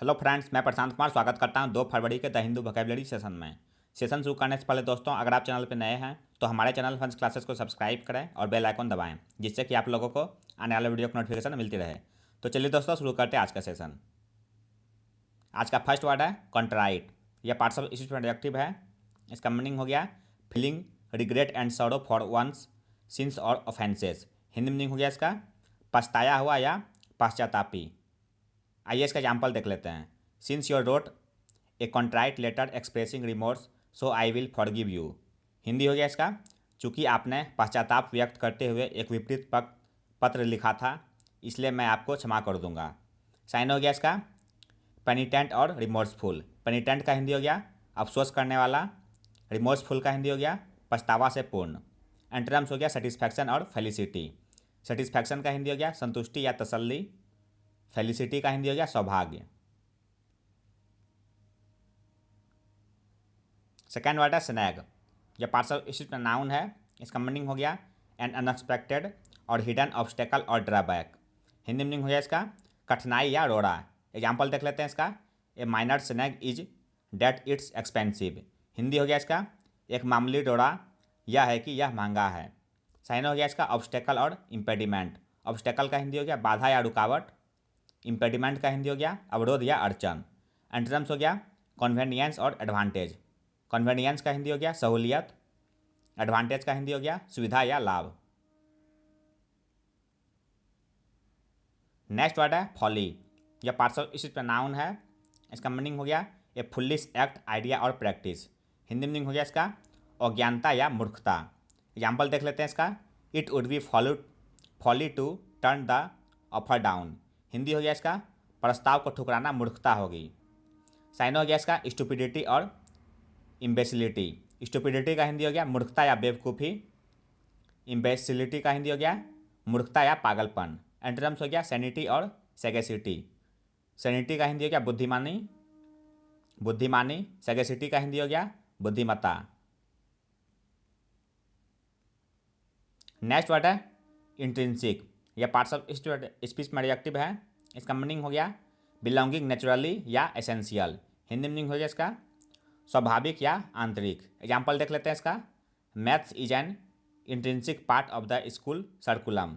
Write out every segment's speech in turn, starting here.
Hello friends, मैं प्रशांत कुमार स्वागत करता हूं 2 फरवरी के द हिंदू वोकैबुलरी सेशन में। सेशन शुरू करने से पहले दोस्तों, अगर आप चैनल पर नए हैं तो हमारे चैनल फंस क्लासेस को सब्सक्राइब करें और बेल आइकन दबाएं, जिससे कि आप लोगों को आने वाले वीडियो की नोटिफिकेशन मिलती रहे। तो चलिए दोस्तों, शुरू करते हैं आज का सेशन। आज का फर्स्ट वर्ड है कॉन्ट्राइट। यह पार्ट्स ऑफ स्पीच में एडजेक्टिव है। इसका मीनिंग हो गया feeling regret and sorrow for one's sins और ऑफेंसेस। हिंदी मीनिंग हो गया इसका पछताया हुआ या पश्चातापी। आइए इसका एग्जाम्पल देख लेते हैं। Since your wrote a contrite letter expressing remorse so I will forgive you. Hindi हो गया इसका चूँकि आपने पश्चाताप व्यक्त करते हुए एक विपरीत पत्र लिखा था, इसलिए मैं आपको क्षमा कर दूंगा। साइन हो गया इसका पेनिटेंट और रिमोर्सफुल। पेनिटेंट का हिंदी हो गया अफसोस करने वाला। रिमोर्सफुल का हिंदी हो गया पछतावा से पूर्ण। एंटोनिम्स हो गया सेटिस्फैक्शन और फेलिसिटी। सेटिस्फैक्शन का हिंदी हो गया संतुष्टि या तसल्ली। फेलिसिटी का हिंदी हो गया सौभाग्य। सेकेंड वर्ड है स्नैग। यह पार्ट्स ऑफ स्पीच में नाउन है। इसका मीनिंग हो गया एन अनएक्सपेक्टेड और हिडन ऑब्स्टेकल और ड्रॉबैक। हिंदी मीनिंग हो गया इसका कठिनाई या रोड़ा। एग्जाम्पल देख लेते हैं इसका। A minor snag is that it's expensive. Hindi हो गया इसका एक मामूली रोड़ा यह है कि यह महंगा है। साइन हो गया इसका ऑब्स्टेकल और इम्पेडिमेंट। ऑब्स्टेकल का हिंदी हो गया बाधा या रुकावट। इम्पेडिमेंट का हिंदी हो गया अवरोध या अड़चन। एंटोनिम्स हो गया कन्वेनियंस और एडवांटेज। कन्वेनियंस का हिंदी हो गया सहूलियत। एडवांटेज का हिंदी हो गया सुविधा या लाभ। नेक्स्ट वर्ड है फॉली। यह पार्ट्स ऑफ स्पीच में नाउन है। इसका मीनिंग हो गया ए फुलिश एक्ट आइडिया और प्रैक्टिस। हिंदी मीनिंग हो गया इसका अज्ञानता या मूर्खता। एग्जाम्पल देख लेते हैं इसका। It would be folly to turn the offer down. Hindi हो गया इसका प्रस्ताव को ठुकराना मूर्खता होगी। साइन हो गया इसका स्टुपिडिटी और इम्बेसिलिटी। स्टुपिडिटी का हिंदी हो गया मूर्खता या बेवकूफ़ी। इम्बेसिलिटी का हिंदी हो गया मूर्खता या पागलपन। एंटोनिम्स हो गया सैनिटी और सैगेसिटी। सैनिटी का हिंदी हो गया बुद्धिमानी। सैगेसिटी का हिंदी हो गया बुद्धिमत्ता। नेक्स्ट वर्ड है इंट्रिंसिक। यह पार्ट्स ऑफ स्पीच में एडजेक्टिव है। इसका मीनिंग हो गया बिलोंगिंग नेचुरली या एसेंशियल। हिंदी मीनिंग हो गया इसका स्वाभाविक या आंतरिक। एग्जाम्पल देख लेते हैं इसका। Maths is an intrinsic part of the school curriculum.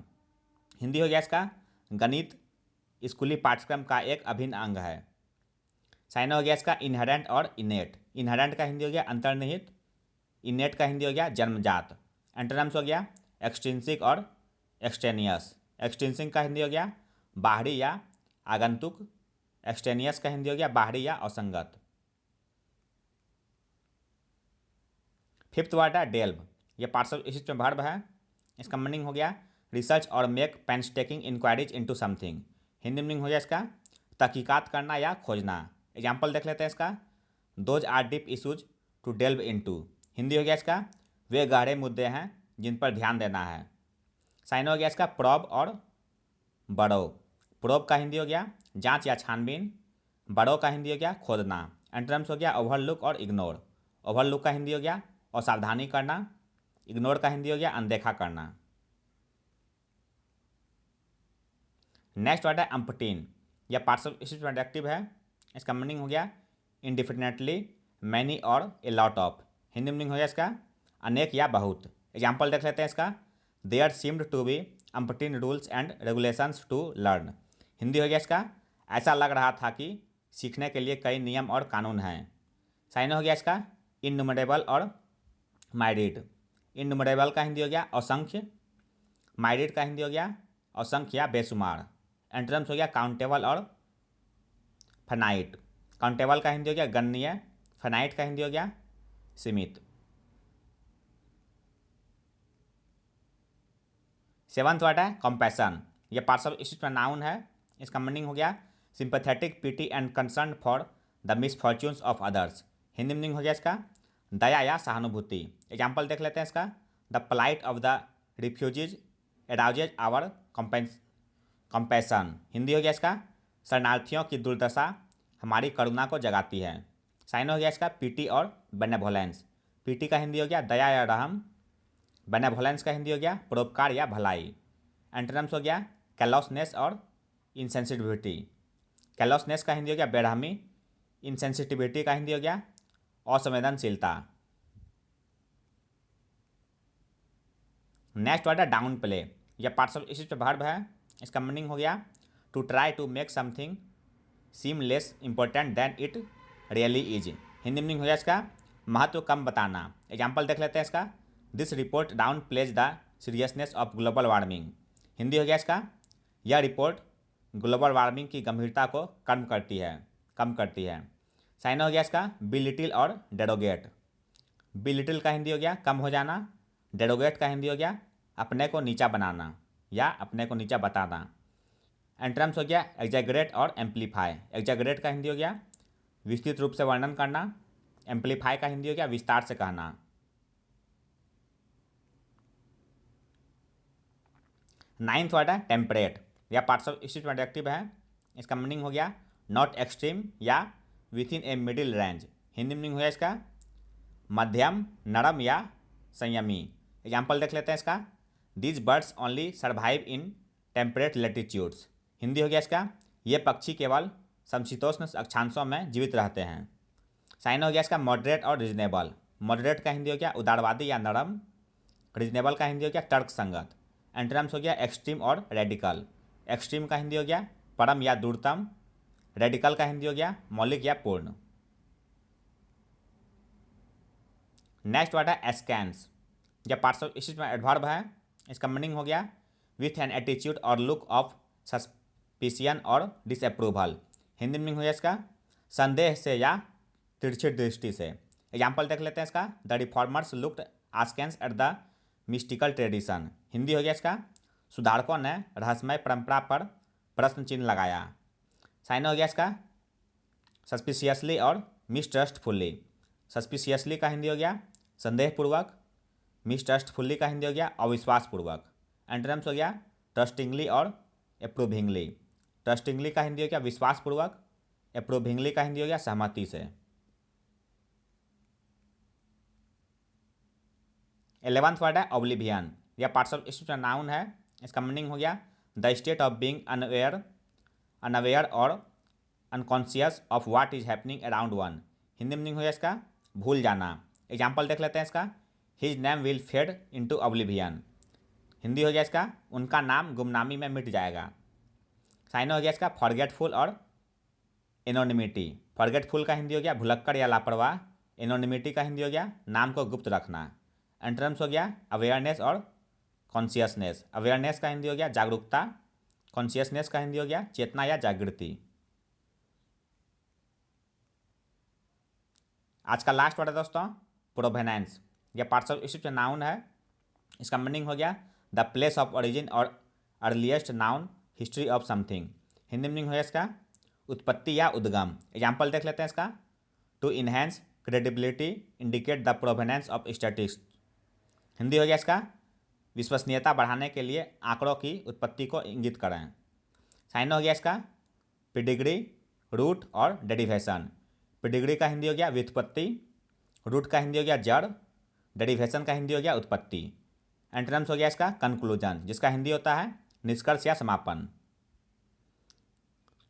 Hindi हो गया इसका गणित स्कूली पाठ्यक्रम का एक अभिन्न अंग है। साइन हो गया इसका इनहेरेंट और इनेट। इनहेरेंट का हिंदी हो गया अंतर्निहित। इनेट का हिंदी हो गया जन्मजात। एंटोनिम्स हो गया एक्सट्रिंसिक और एक्सटेनियस। एक्सट्रिंसिक का हिंदी हो गया बाहरी या आगंतुक। एक्सटेनियस का हिंदी हो गया बाहरी या असंगत। फिफ्थ वर्ड है डेल्व। यह पार्ट्स ऑफ स्पीच में वर्ब है। इसका मीनिंग हो गया रिसर्च और make painstaking inquiries into something. Hindi meaning हो गया इसका तहकीकात करना या खोजना। एग्जाम्पल देख लेते हैं इसका। Those are deep issues to delve into. Hindi हो गया इसका वे गहरे मुद्दे हैं जिन पर ध्यान देना है। साइन हो गया इसका प्रोब और बड़ो। प्रोब का हिंदी हो गया जांच या छानबीन। बड़ो का हिंदी हो गया खोदना। एंटोनिम्स हो गया ओवरलुक और इग्नोर। ओवरलुक का हिंदी हो गया असावधानी करना। इग्नोर का हिंदी हो गया अनदेखा करना। नेक्स्ट वर्ड है अम्पटीन। यह पार्ट्स ऑफ स्पीच में एडजेक्टिव है। इसका मीनिंग हो गया इंडिफिनिटली मैनी और a lot of. Hindi meaning हो गया इसका अनेक या बहुत। एग्जाम्पल देख लेते हैं इसका। There seemed to be umpteen rules and regulations to learn. Hindi हो गया इसका ऐसा लग रहा था कि सीखने के लिए कई नियम और कानून हैं। साइन हो गया इसका इननुमरेबल और माइरिड। इननुमरेबल का हिंदी हो गया असंख्य। माइरिड का हिंदी हो गया असंख्य या बेशुमार। एंटोनिम्स हो गया काउंटेबल और फाइनाइट। काउंटेबल का हिंदी हो गया गणनीय। फाइनाइट का हिंदी हो गया सीमित। सेवंथ वर्ड है कंपैशन। यह पार्ट्स ऑफ स्पीच में नाउन है। इसका मीनिंग हो गया sympathetic pity and concern for the misfortunes of others. Hindi meaning हो गया इसका दया या सहानुभूति। एग्जाम्पल देख लेते हैं इसका। The plight of the refugees arouses our compassion. Hindi हो गया इसका शरणार्थियों की दुर्दशा हमारी करुणा को जगाती है। साइन हो गया इसका पीटी और बेनेवोलेंस। पीटी का हिंदी हो गया दया या रहम। बेनेवोलेंस का हिंदी हो गया परोपकार या भलाई। एंटोनिम्स हो गया कैलोसनेस और इनसेंसिटिविटी। कैलोसनेस का हिंदी हो गया बेरहमी, इनसेंसिटिविटी का हिंदी हो गया असंवेदनशीलता। नेक्स्ट वर्ड है डाउन प्ले। यह पार्ट्स ऑफ स्पीच पे वर्ब है। इसका मीनिंग हो गया to try to make something seem less important than it really is. Hindi meaning हो गया इसका महत्व कम बताना। एग्जाम्पल देख लेते हैं इसका, this report down plays the seriousness of global warming. Hindi हो गया इसका यह रिपोर्ट ग्लोबल वार्मिंग की गंभीरता को कम करती है। साइन हो गया इसका बी लिटिल और डेरोगेट। बी लिटिल का हिंदी हो गया कम हो जाना, डेरोगेट का हिंदी हो गया अपने को नीचा बनाना या अपने को नीचा बताना। एंटरम्स हो गया एग्जैगरेट और एम्पलीफाई। एग्जैगरेट का हिंदी हो गया विस्तृत रूप से वर्णन करना, एम्पलीफाई का हिंदी हो गया विस्तार से कहना। नाइन्थ वर्ड है टेम्परेट। यह पार्ट्स ऑफ स्पीच में एडजेक्टिव है। इसका मीनिंग हो गया नॉट एक्सट्रीम या with in a middle range. Hindi meaning हो गया इसका मध्यम, नरम या संयमी। एग्जाम्पल देख लेते हैं इसका, these birds only survive in temperate latitudes. Hindi हो गया इसका ये पक्षी केवल समशीतोष्ण अक्षांशों में जीवित रहते हैं। साइन हो गया इसका मॉडरेट और रीजनेबल। मॉडरेट का हिंदी हो गया उदारवादी या नरम, रीजनेबल का हिंदी हो गया तर्क संगत। एंटरम्स हो गया एक्सट्रीम और रेडिकल। एक्सट्रीम का हिंदी हो गया परम या दूरतम, रेडिकल का हिंदी हो गया मौलिक या पूर्ण। नेक्स्ट वर्ड है एस्कैंस। यह पार्ट्स ऑफ स्पीच में एडवर्ब है। इसका मीनिंग हो गया विथ एन एटीट्यूड और लुक ऑफ सस्पिशियन और डिसअप्रूवल। हिंदी मीनिंग हो गया इसका संदेह से या तिरछी दृष्टि से। एग्जाम्पल देख लेते हैं इसका, the reformers looked askance at the mystical tradition. Hindi हो गया इसका सुधारकों ने रहस्यमय परंपरा पर प्रश्न चिन्ह लगाया। साइन हो गया इसका सस्पिशियसली और मिसट्रस्टफुल्ली। सस्पिशियसली का हिंदी हो गया संदेहपूर्वक, मिसट्रस्टफुल्ली का हिंदी हो गया अविश्वासपूर्वक। एंटरम्स हो गया ट्रस्टिंगली और अप्रूविंगली। ट्रस्टिंगली का हिंदी हो गया विश्वासपूर्वक, अप्रूविंगली का हिंदी हो गया सहमति से। 11th वर्ड है ओब्लिवियन। यह पार्ट्स ऑफ स्पीच नाउन है। इसका मीनिंग हो गया the state of being unaware और unconscious of what is happening around one. Hindi meaning हो गया इसका भूल जाना। एग्जाम्पल देख लेते हैं इसका, his name will fade into oblivion. Hindi हो गया इसका उनका नाम गुमनामी में मिट जाएगा। साइन हो गया इसका फॉरगेटफुल और एनोनिमिटी। फॉरगेटफुल का हिंदी हो गया भुलक्कड़ या लापरवाह, एनोनिमिटी का हिंदी हो गया नाम को गुप्त रखना। एंटरम्स हो गया अवेयरनेस और कॉन्शियसनेस। अवेयरनेस का हिंदी हो गया जागरूकता, कॉन्शियसनेस का हिंदी हो गया चेतना या जागृति। आज का लास्ट वर्ड है दोस्तों प्रोवेनेंस। यह पार्ट्स ऑफ स्पीच नाउन है। इसका मीनिंग हो गया द प्लेस ऑफ ओरिजिन और earliest noun history of something. Hindi meaning हो गया इसका उत्पत्ति या उद्गम। एग्जाम्पल देख लेते हैं इसका, to enhance credibility indicate the provenance of statistics. Hindi हो गया इसका विश्वसनीयता बढ़ाने के लिए आंकड़ों की उत्पत्ति को इंगित करें। साइन हो गया इसका पिडिग्री, रूट और डेरिवेशन। पिडिग्री का हिंदी हो गया व्युत्पत्ति, रूट का हिंदी हो गया जड़, डेरिवेशन का हिंदी हो गया उत्पत्ति। एंटरम्स हो गया इसका कंक्लूजन, जिसका हिंदी होता है निष्कर्ष या समापन।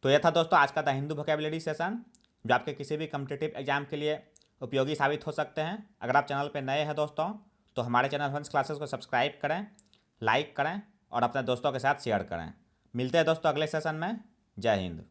तो यह था दोस्तों आज का द हिंदू वोकैबुलरी सेशन, जो आपके किसी भी कॉम्पिटिटिव एग्जाम के लिए उपयोगी साबित हो सकते हैं। अगर आप चैनल पर नए हैं दोस्तों तो हमारे चैनल फंस क्लासेस को सब्सक्राइब करें, लाइक करें और अपने दोस्तों के साथ शेयर करें। मिलते हैं दोस्तों अगले सेशन में। जय हिंद।